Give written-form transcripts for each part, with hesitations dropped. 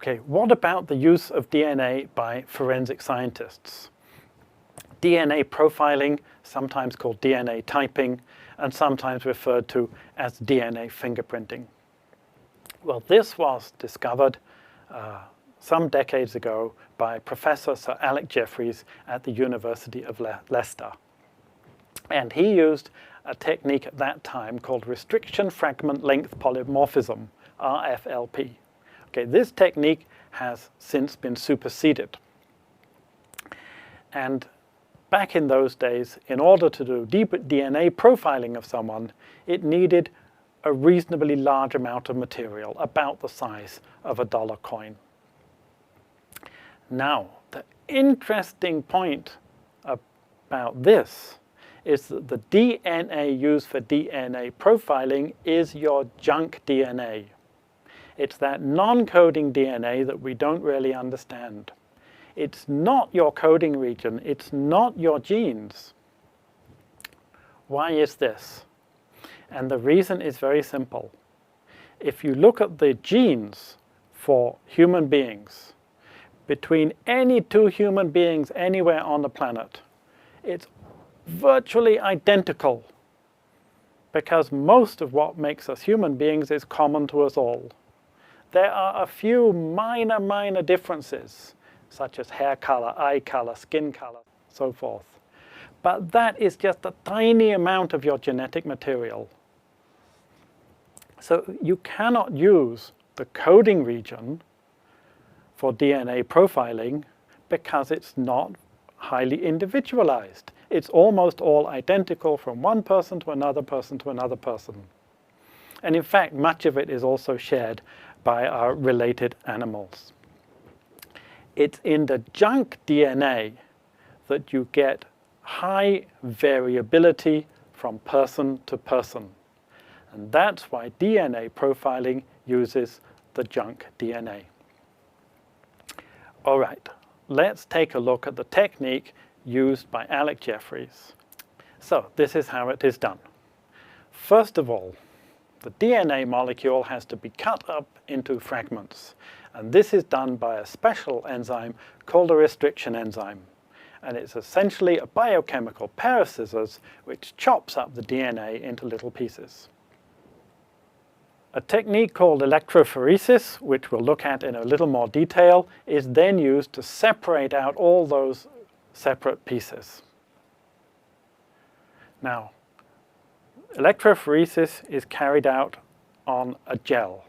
Okay, what about the use of DNA by forensic scientists? DNA profiling, sometimes called DNA typing, and sometimes referred to as DNA fingerprinting. Well, this was discovered some decades ago by Professor Sir Alec Jeffreys at the University of Leicester. And he used a technique at that time called restriction fragment length polymorphism, RFLP. Okay, this technique has since been superseded. And back in those days, in order to do deep DNA profiling of someone, it needed a reasonably large amount of material, about the size of a dollar coin. Now, the interesting point about this is that the DNA used for DNA profiling is your junk DNA. It's that non-coding DNA that we don't really understand. It's not your coding region, it's not your genes. Why is this? And the reason is very simple. If you look at the genes for human beings, between any two human beings anywhere on the planet, it's virtually identical, because most of what makes us human beings is common to us all. There are a few minor differences, such as hair color, eye color, skin color, so forth. But that is just a tiny amount of your genetic material. So you cannot use the coding region for DNA profiling because it's not highly individualized. It's almost all identical from one person to another person to another person. And in fact, much of it is also shared by our related animals. It's in the junk DNA that you get high variability from person to person. And that's why DNA profiling uses the junk DNA. All right, let's take a look at the technique used by Alec Jeffreys. So this is how it is done. First of all, the DNA molecule has to be cut up into fragments. And this is done by a special enzyme called a restriction enzyme. And it's essentially a biochemical pair of scissors which chops up the DNA into little pieces. A technique called electrophoresis, which we'll look at in a little more detail, is then used to separate out all those separate pieces. Now, electrophoresis is carried out on a gel,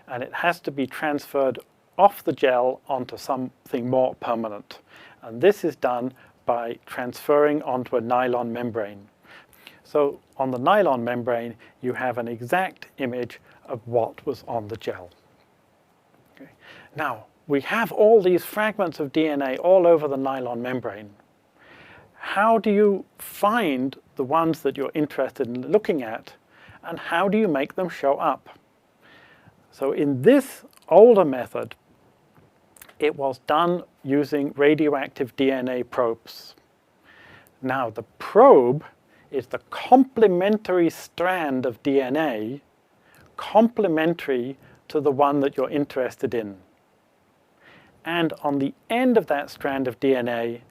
and it has to be transferred off the gel onto something more permanent. And this is done by transferring onto a nylon membrane. So on the nylon membrane, you have an exact image of what was on the gel. Okay. Now, we have all these fragments of DNA all over the nylon membrane. How do you find the ones that you're interested in looking at, and how do you make them show up? So in this older method, it was done using radioactive DNA probes. Now, the probe is the complementary strand of DNA, complementary to the one that you're interested in. And on the end of that strand of DNA,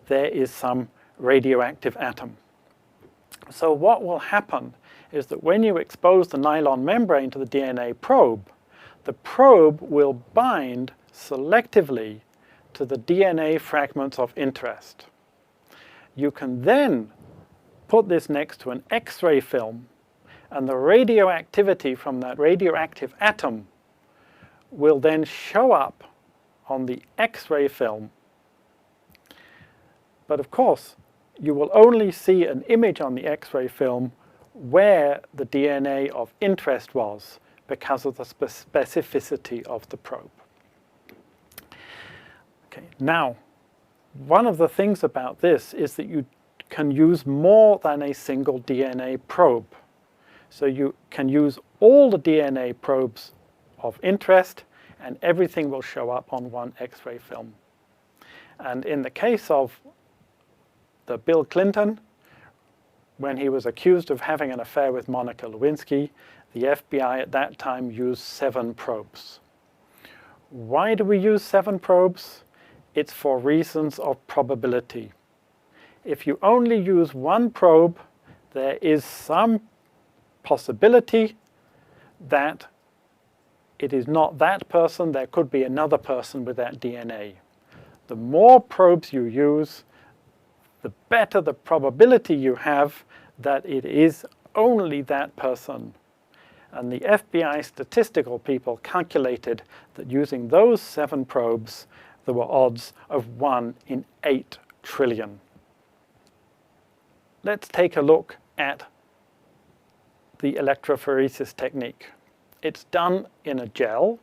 there is some radioactive atom. So what will happen is that when you expose the nylon membrane to the DNA probe, the probe will bind selectively to the DNA fragments of interest. You can then put this next to an X-ray film, and the radioactivity from that radioactive atom will then show up on the X-ray film. But of course, you will only see an image on the X-ray film where the DNA of interest was, because of the specificity of the probe. Okay, now, one of the things about this is that you can use more than a single DNA probe. So you can use all the DNA probes of interest, and everything will show up on one X-ray film. And in the case of the Bill Clinton, when he was accused of having an affair with Monica Lewinsky, the FBI at that time used 7 probes. Why do we use 7 probes? It's for reasons of probability. If you only use 1 probe, there is some possibility that it is not that person, there could be another person with that DNA. The more probes you use, the better the probability you have that it is only that person. And the FBI statistical people calculated that using those 7 probes, there were odds of 1 in 8 trillion. Let's take a look at the electrophoresis technique. It's done in a gel.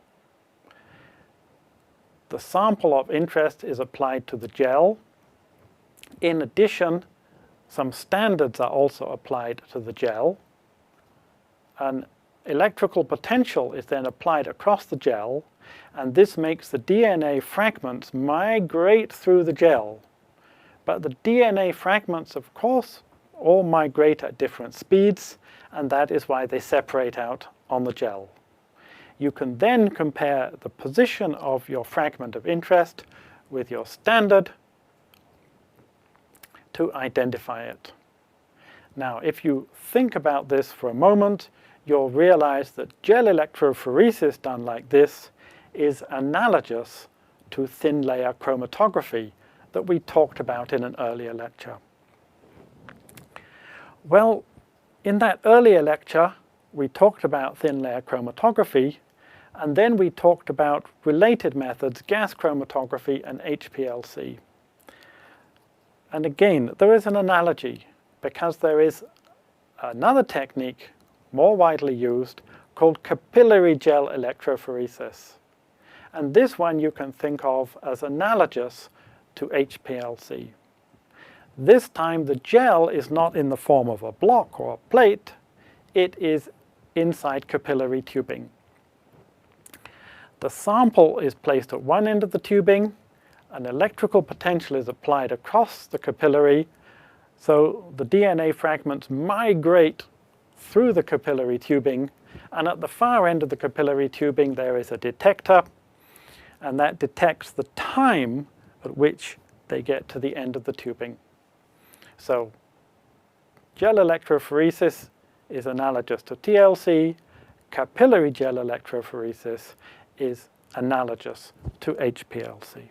The sample of interest is applied to the gel. In addition, some standards are also applied to the gel. An electrical potential is then applied across the gel, and this makes the DNA fragments migrate through the gel. But the DNA fragments, of course, all migrate at different speeds, and that is why they separate out on the gel. You can then compare the position of your fragment of interest with your standard to identify it. Now, if you think about this for a moment, you'll realize that gel electrophoresis done like this is analogous to thin layer chromatography that we talked about in an earlier lecture. Well, in that earlier lecture, we talked about thin layer chromatography, and then we talked about related methods, gas chromatography and HPLC. And again, there is an analogy, because there is another technique more widely used called capillary gel electrophoresis. And this one you can think of as analogous to HPLC. This time the gel is not in the form of a block or a plate, it is inside capillary tubing. The sample is placed at one end of the tubing, an electrical potential is applied across the capillary, so the DNA fragments migrate through the capillary tubing, and at the far end of the capillary tubing there is a detector, and that detects the time at which they get to the end of the tubing. So gel electrophoresis is analogous to TLC, capillary gel electrophoresis is analogous to HPLC.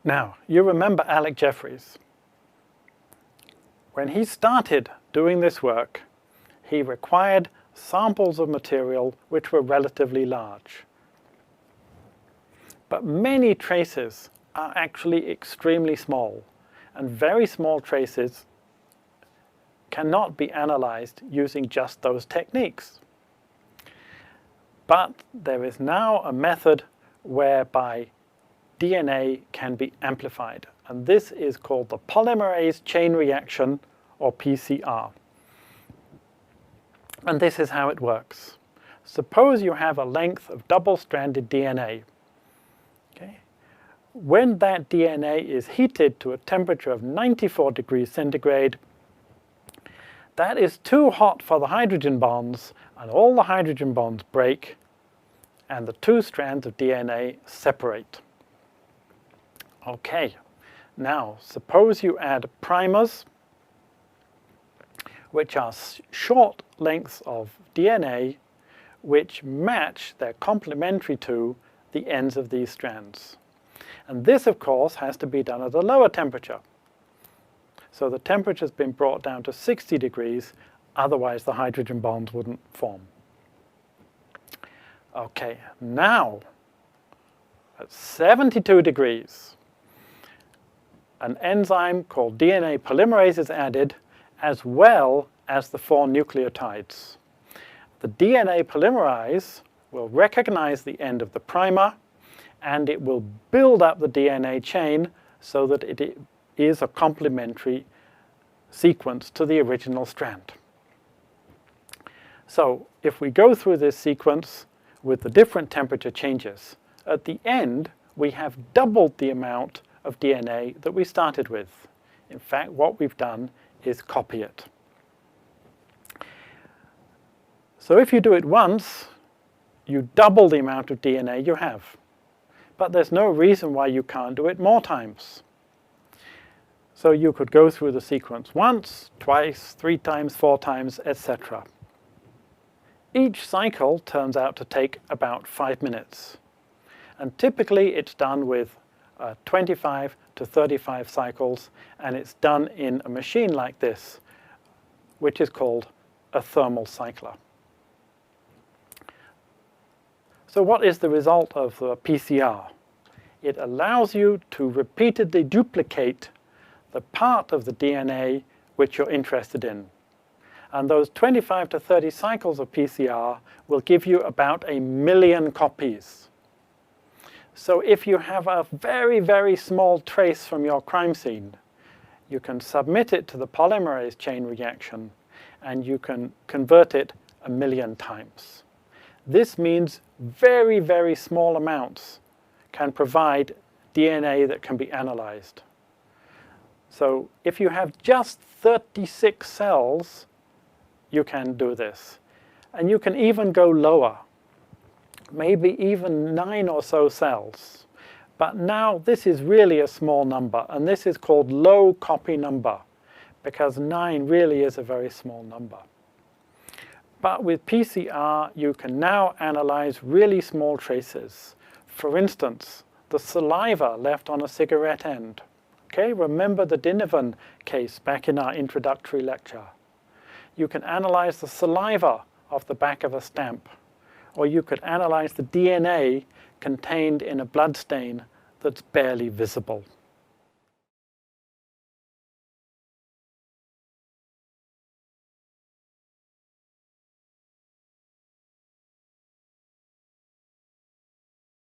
Now, you remember Alec Jeffreys. When he started doing this work, he required samples of material which were relatively large. But many traces are actually extremely small, and very small traces cannot be analyzed using just those techniques. But there is now a method whereby DNA can be amplified, and this is called the polymerase chain reaction, or PCR. And this is how it works. Suppose you have a length of double-stranded DNA. Okay? When that DNA is heated to a temperature of 94 degrees centigrade, that is too hot for the hydrogen bonds, and all the hydrogen bonds break, and the 2 strands of DNA separate. Okay, now suppose you add primers, which are short lengths of DNA which match, they're complementary to, the ends of these strands. And this, of course, has to be done at a lower temperature. So the temperature's been brought down to 60 degrees, otherwise the hydrogen bonds wouldn't form. Okay, now at 72 degrees, an enzyme called DNA polymerase is added, as well as the 4 nucleotides. The DNA polymerase will recognize the end of the primer, and it will build up the DNA chain so that it is a complementary sequence to the original strand. So if we go through this sequence with the different temperature changes, at the end we have doubled the amount of DNA that we started with. In fact, what we've done is copy it. So if you do it once, you double the amount of DNA you have. But there's no reason why you can't do it more times. So you could go through the sequence once, twice, 3 times, 4 times, etc. Each cycle turns out to take about 5 minutes. And typically it's done with 25 to 35 cycles, and it's done in a machine like this, which is called a thermal cycler. So what is the result of the PCR? It allows you to repeatedly duplicate the part of the DNA which you're interested in. And those 25 to 30 cycles of PCR will give you about 1 million copies. So if you have a very, very small trace from your crime scene, you can submit it to the polymerase chain reaction, and you can convert it 1 million times. This means very, very small amounts can provide DNA that can be analyzed. So if you have just 36 cells, you can do this. And you can even go lower, maybe even 9 or so cells. But now this is really a small number, and this is called low copy number, because 9 really is a very small number. But with PCR, you can now analyze really small traces. For instance, the saliva left on a cigarette end. Okay, remember the Dinovan case back in our introductory lecture. You can analyze the saliva off the back of a stamp, or you could analyze the DNA contained in a blood stain that's barely visible.